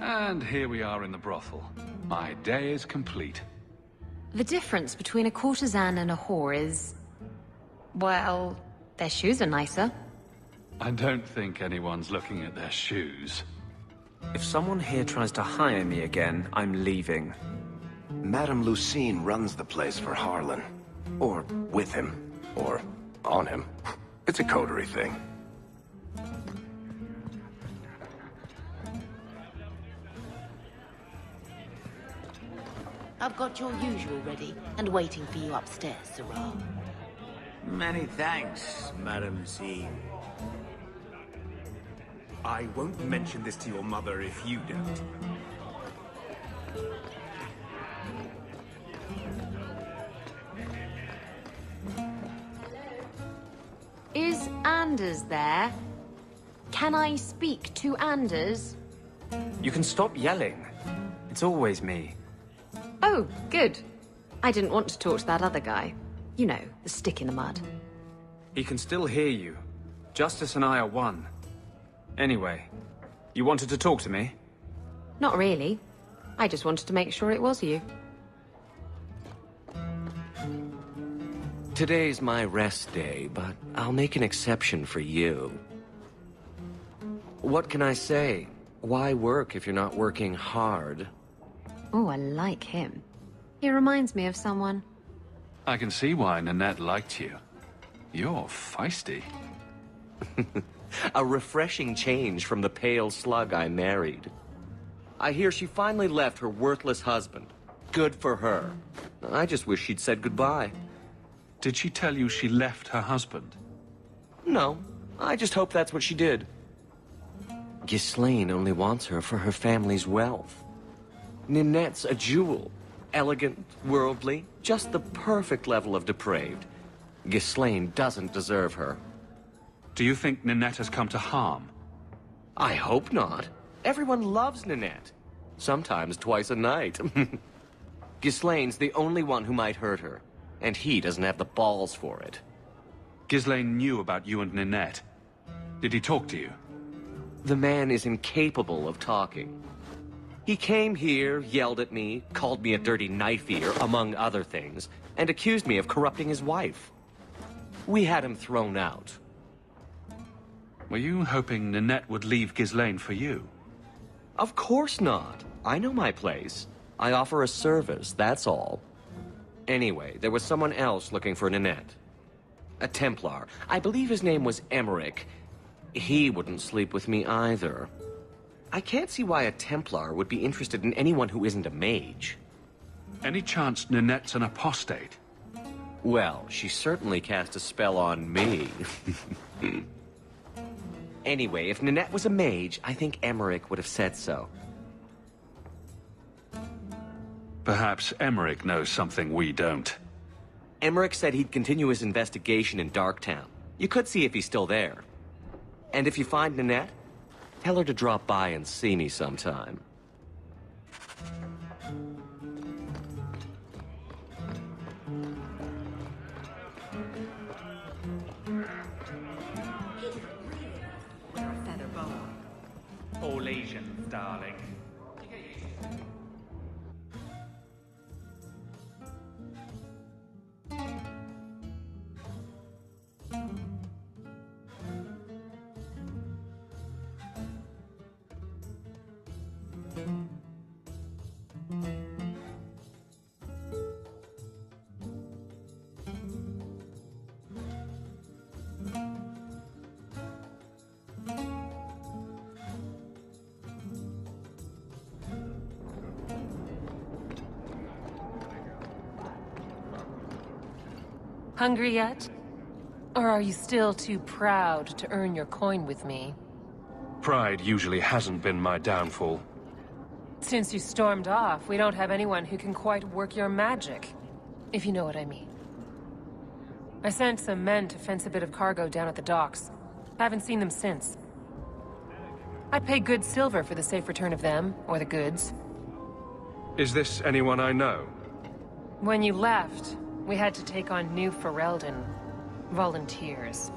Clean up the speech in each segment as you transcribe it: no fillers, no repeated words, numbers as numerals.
And here we are in the brothel. My day is complete. The difference between a courtesan and a whore is... well, their shoes are nicer. I don't think anyone's looking at their shoes. If someone here tries to hire me again, I'm leaving. Madame Lucine runs the place for Harlan. Or with him. Or on him. It's a coterie thing. I've got your usual ready, and waiting for you upstairs, Sirrah. Many thanks, Madame C. I won't mention this to your mother if you don't. Is Anders there? Can I speak to Anders? You can stop yelling. It's always me. Oh, good. I didn't want to talk to that other guy. You know, the stick in the mud. He can still hear you. Justice and I are one. Anyway, you wanted to talk to me? Not really. I just wanted to make sure it was you. Today's my rest day, but I'll make an exception for you. What can I say? Why work if you're not working hard? Oh, I like him. He reminds me of someone. I can see why Nanette liked you. You're feisty. A refreshing change from the pale slug I married. I hear she finally left her worthless husband. Good for her. I just wish she'd said goodbye. Did she tell you she left her husband? No, I just hope that's what she did. Ghislaine only wants her for her family's wealth. Ninette's a jewel. Elegant, worldly, just the perfect level of depraved. Ghislaine doesn't deserve her. Do you think Ninette has come to harm? I hope not. Everyone loves Ninette. Sometimes twice a night. Ghislaine's the only one who might hurt her, and he doesn't have the balls for it. Ghislaine knew about you and Ninette. Did he talk to you? The man is incapable of talking. He came here, yelled at me, called me a dirty knife-eater, among other things, and accused me of corrupting his wife. We had him thrown out. Were you hoping Ninette would leave Ghislaine for you? Of course not. I know my place. I offer a service, that's all. Anyway, there was someone else looking for Ninette. A Templar. I believe his name was Emmerich. He wouldn't sleep with me either. I can't see why a Templar would be interested in anyone who isn't a mage. Any chance Ninette's an apostate? Well, she certainly cast a spell on me. Anyway, if Ninette was a mage, I think Emmerich would have said so. Perhaps Emmerich knows something we don't. Emmerich said he'd continue his investigation in Darktown. You could see if he's still there. And if you find Ninette, tell her to drop by and see me sometime. All Asians, darling. Hungry yet? Or are you still too proud to earn your coin with me? Pride usually hasn't been my downfall. Since you stormed off, we don't have anyone who can quite work your magic, if you know what I mean. I sent some men to fence a bit of cargo down at the docks. Haven't seen them since. I'd pay good silver for the safe return of them, or the goods. Is this anyone I know? When you left, we had to take on New Ferelden. Volunteers.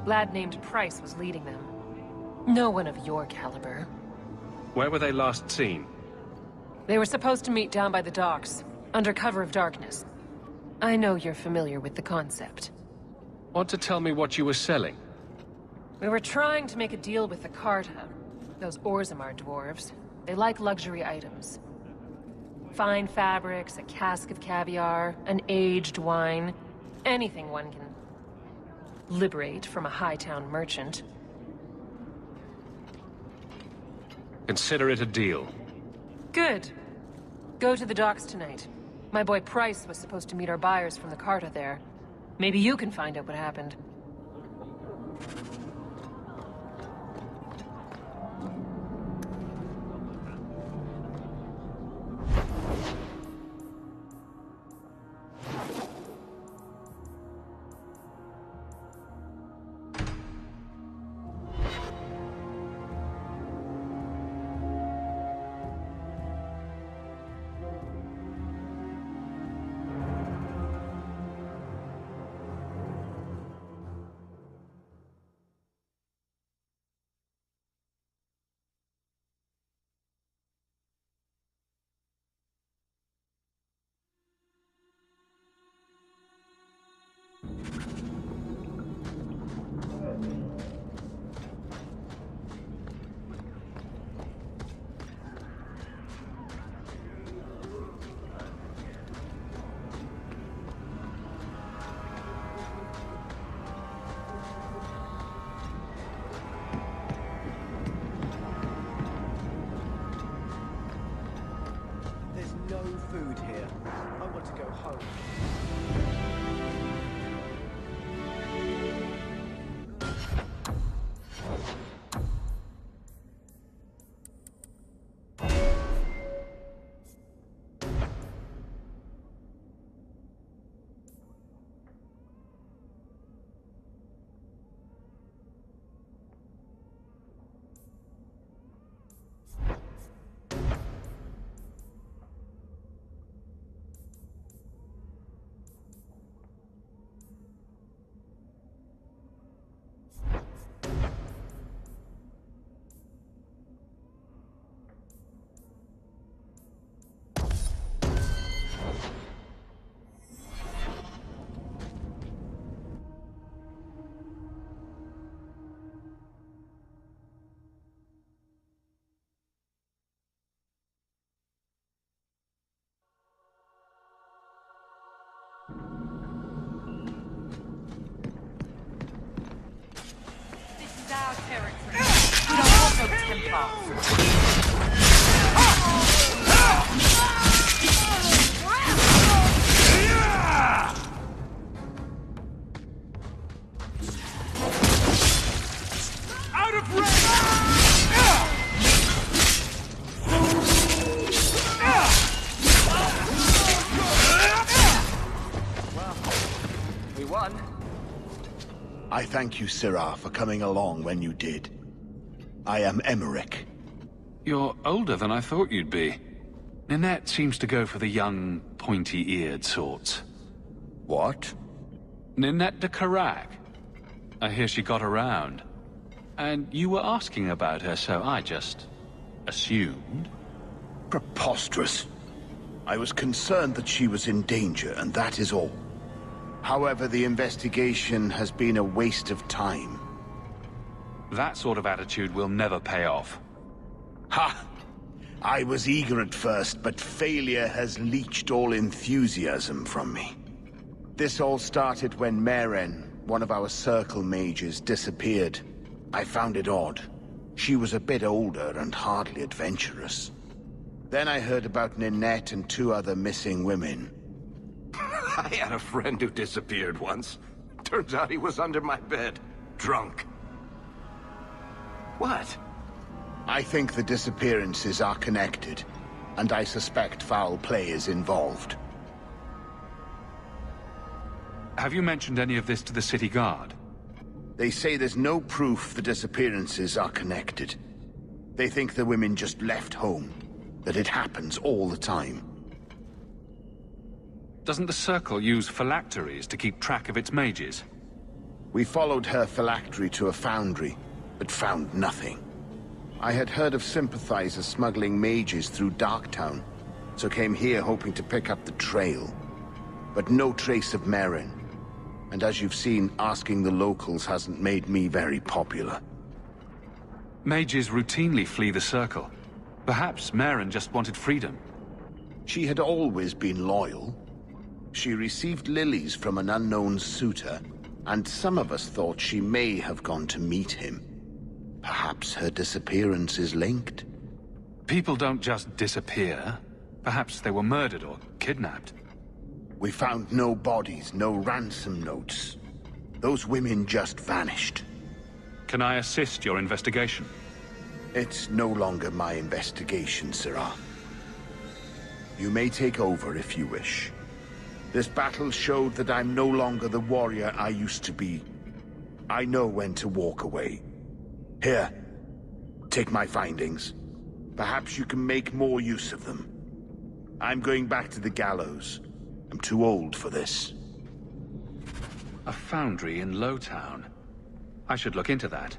Lad named Price was leading them. No one of your caliber. Where were they last seen? They were supposed to meet down by the docks, under cover of darkness. I know you're familiar with the concept. Want to tell me what you were selling? We were trying to make a deal with the Carta. Those Orzammar dwarves. They like luxury items. Fine fabrics, a cask of caviar, an aged wine. Anything one can liberate from a Hightown merchant. Consider it a deal. Good. Go to the docks tonight. My boy Price was supposed to meet our buyers from the Carta there. Maybe you can find out what happened. No food here. I want to go home. Our territory. We don't want no Templars. Out of range! Well, we won. I thank you, Sirah, for coming along when you did. I am Emmerich. You're older than I thought you'd be. Ninette seems to go for the young, pointy-eared sorts. What? Ninette de Kirac. I hear she got around. And you were asking about her, so I just assumed. Preposterous. I was concerned that she was in danger, and that is all. However, the investigation has been a waste of time. That sort of attitude will never pay off. Ha! I was eager at first, but failure has leached all enthusiasm from me. This all started when Meren, one of our circle mages, disappeared. I found it odd. She was a bit older and hardly adventurous. Then I heard about Ninette and 2 other missing women. I had a friend who disappeared once. Turns out he was under my bed, drunk. What? I think the disappearances are connected, and I suspect foul play is involved. Have you mentioned any of this to the city guard? They say there's no proof the disappearances are connected. They think the women just left home, that it happens all the time. Doesn't the Circle use phylacteries to keep track of its mages? We followed her phylactery to a foundry, but found nothing. I had heard of sympathizers smuggling mages through Darktown, so came here hoping to pick up the trail. But no trace of Merrin. And as you've seen, asking the locals hasn't made me very popular. Mages routinely flee the Circle. Perhaps Merrin just wanted freedom. She had always been loyal. She received lilies from an unknown suitor, and some of us thought she may have gone to meet him. Perhaps her disappearance is linked. People don't just disappear. Perhaps they were murdered or kidnapped. We found no bodies, no ransom notes. Those women just vanished. Can I assist your investigation? It's no longer my investigation, Sirrah. You may take over if you wish. This battle showed that I'm no longer the warrior I used to be. I know when to walk away. Here, take my findings. Perhaps you can make more use of them. I'm going back to the gallows. I'm too old for this. A foundry in Lowtown. I should look into that.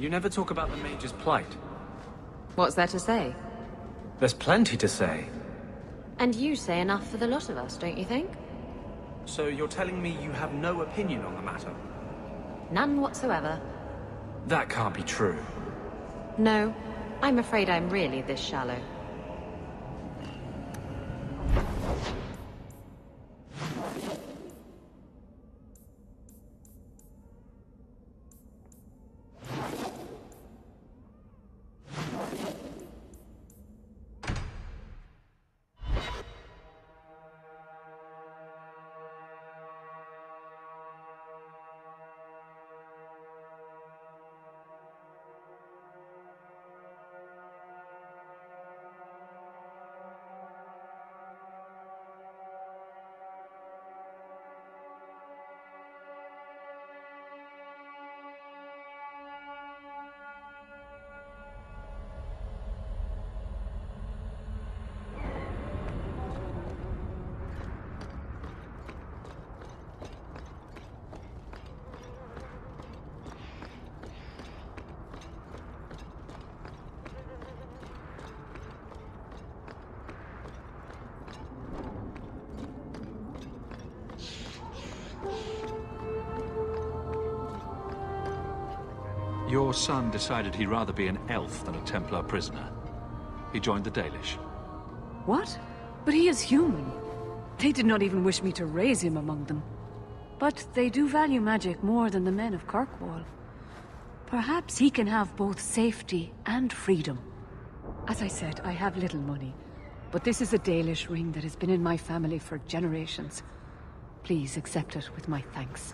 You never talk about the Mage's plight. What's there to say? There's plenty to say. And you say enough for the lot of us, don't you think? So you're telling me you have no opinion on the matter? None whatsoever. That can't be true. No, I'm afraid I'm really this shallow. Your son decided he'd rather be an elf than a Templar prisoner. He joined the Dalish. What? But he is human. They did not even wish me to raise him among them. But they do value magic more than the men of Kirkwall. Perhaps he can have both safety and freedom. As I said, I have little money, but this is a Dalish ring that has been in my family for generations. Please accept it with my thanks.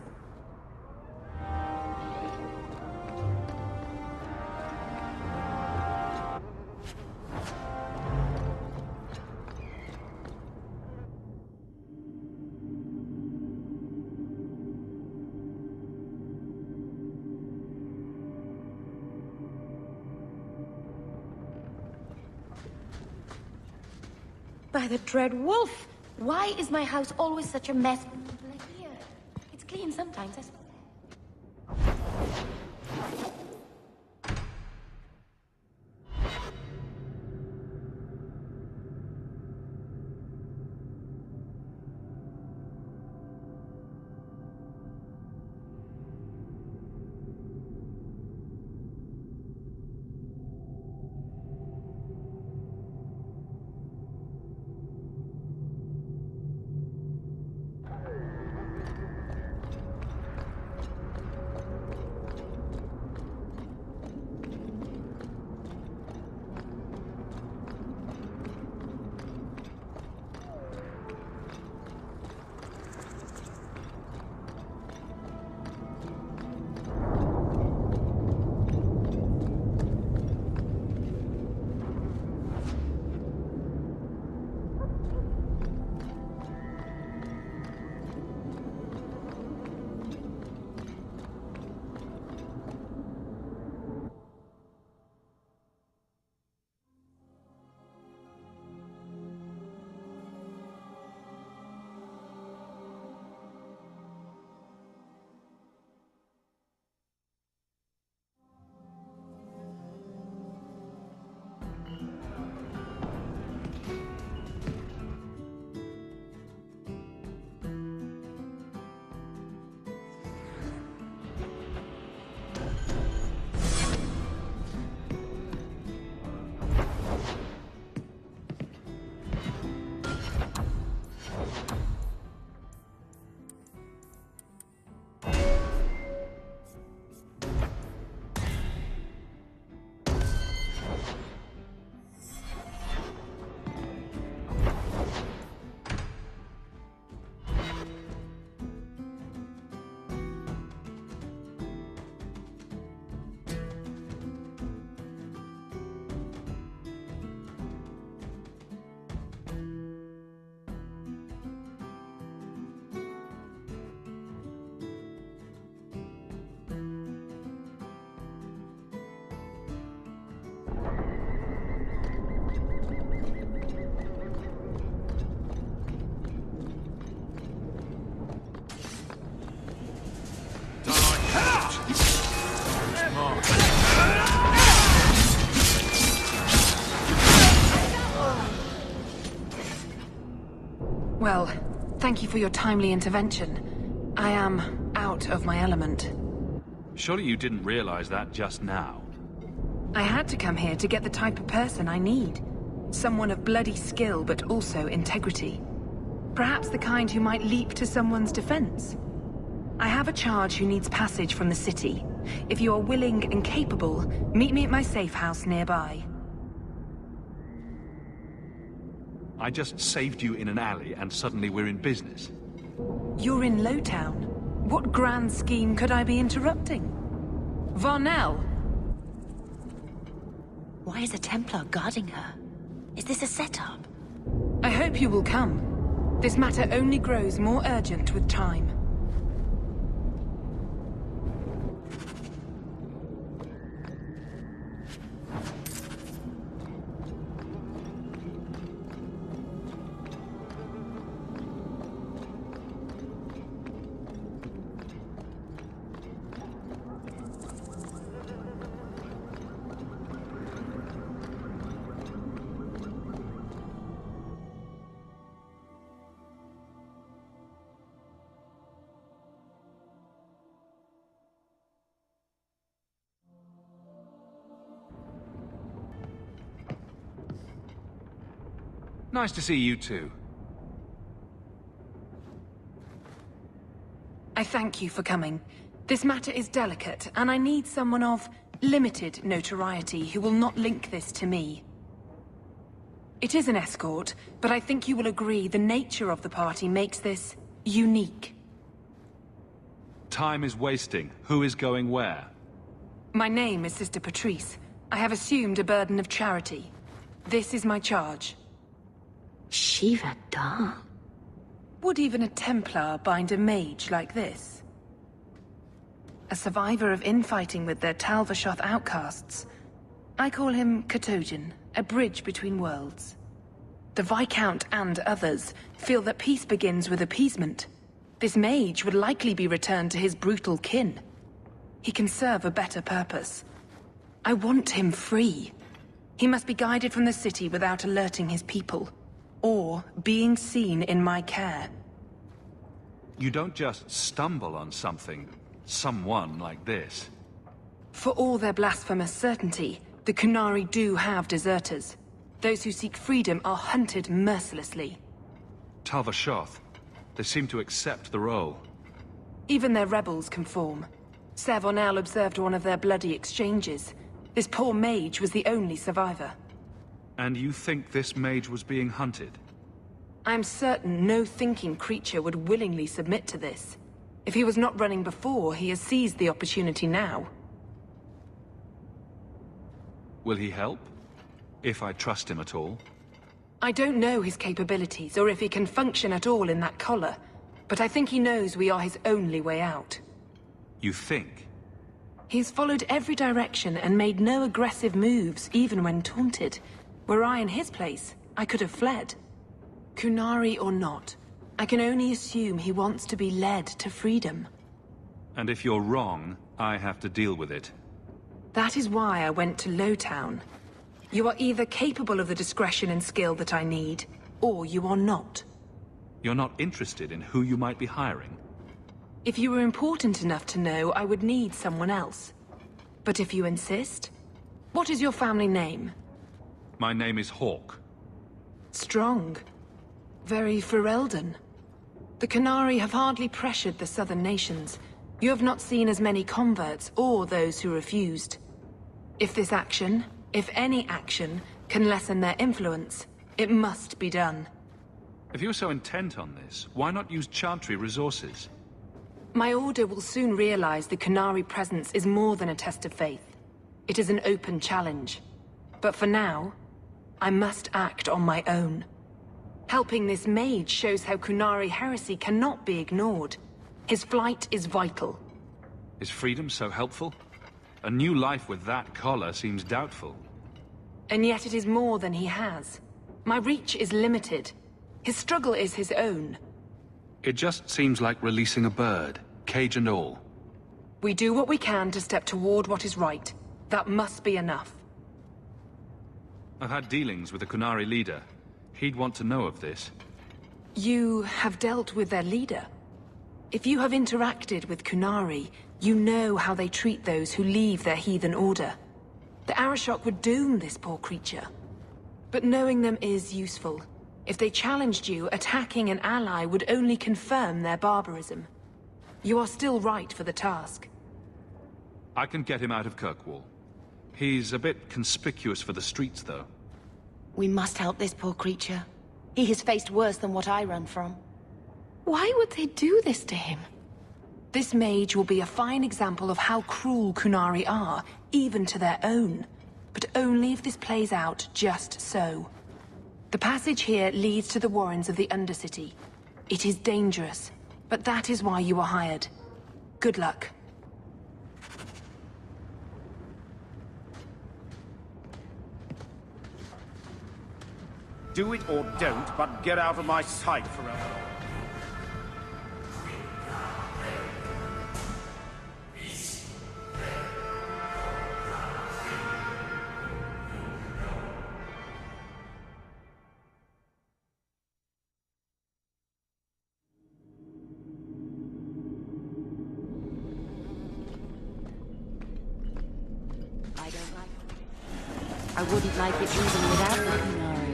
By the dread wolf! Why is my house always such a mess? Like here. It's clean sometimes, I swear. Well, thank you for your timely intervention. I am out of my element. Surely you didn't realize that just now. I had to come here to get the type of person I need. Someone of bloody skill, but also integrity. Perhaps the kind who might leap to someone's defense. I have a charge who needs passage from the city. If you are willing and capable, meet me at my safe house nearby. I just saved you in an alley and suddenly we're in business. You're in Lowtown. What grand scheme could I be interrupting? Varnell! Why is a Templar guarding her? Is this a setup? I hope you will come. This matter only grows more urgent with time. Nice to see you too. I thank you for coming. This matter is delicate, and I need someone of limited notoriety who will not link this to me. It is an escort, but I think you will agree the nature of the party makes this unique. Time is wasting. Who is going where? My name is Sister Patrice. I have assumed a burden of charity. This is my charge. Shiva Da. Would even a Templar bind a mage like this? A survivor of infighting with their Tal-Vashoth outcasts. I call him Katojan, a bridge between worlds. The Viscount and others feel that peace begins with appeasement. This mage would likely be returned to his brutal kin. He can serve a better purpose. I want him free. He must be guided from the city without alerting his people. Or being seen in my care. You don't just stumble on someone like this. For all their blasphemous certainty, the Qunari do have deserters. Those who seek freedom are hunted mercilessly. Tal-Vashoth, they seem to accept the role. Even their rebels conform. Ser Vonel observed one of their bloody exchanges. This poor mage was the only survivor. And you think this mage was being hunted? I'm certain no thinking creature would willingly submit to this. If he was not running before, he has seized the opportunity now. Will he help? If I trust him at all? I don't know his capabilities, or if he can function at all in that collar. But I think he knows we are his only way out. You think? He's followed every direction and made no aggressive moves, even when taunted. Were I in his place, I could have fled. Qunari or not, I can only assume he wants to be led to freedom. And if you're wrong, I have to deal with it. That is why I went to Lowtown. You are either capable of the discretion and skill that I need, or you are not. You're not interested in who you might be hiring? If you were important enough to know, I would need someone else. But if you insist, what is your family name? My name is Hawke. Strong. Very Ferelden. The Qunari have hardly pressured the southern nations. You have not seen as many converts or those who refused. If this action, if any action, can lessen their influence, it must be done. If you're so intent on this, why not use Chantry resources? My order will soon realize the Qunari presence is more than a test of faith. It is an open challenge. But for now, I must act on my own. Helping this mage shows how Qunari heresy cannot be ignored. His flight is vital. Is freedom so helpful? A new life with that collar seems doubtful. And yet it is more than he has. My reach is limited. His struggle is his own. It just seems like releasing a bird, cage and all. We do what we can to step toward what is right. That must be enough. I've had dealings with the Qunari leader. He'd want to know of this. You have dealt with their leader. If you have interacted with Kunari, you know how they treat those who leave their heathen order. The Arishok would doom this poor creature. But knowing them is useful. If they challenged you, attacking an ally would only confirm their barbarism. You are still right for the task. I can get him out of Kirkwall. He's a bit conspicuous for the streets, though. We must help this poor creature. He has faced worse than what I run from. Why would they do this to him? This mage will be a fine example of how cruel Kunari are, even to their own. But only if this plays out just so. The passage here leads to the warrens of the Undercity. It is dangerous, but that is why you were hired. Good luck. Do it or don't, but get out of my sight forever. I wouldn't like it even without the Kunari.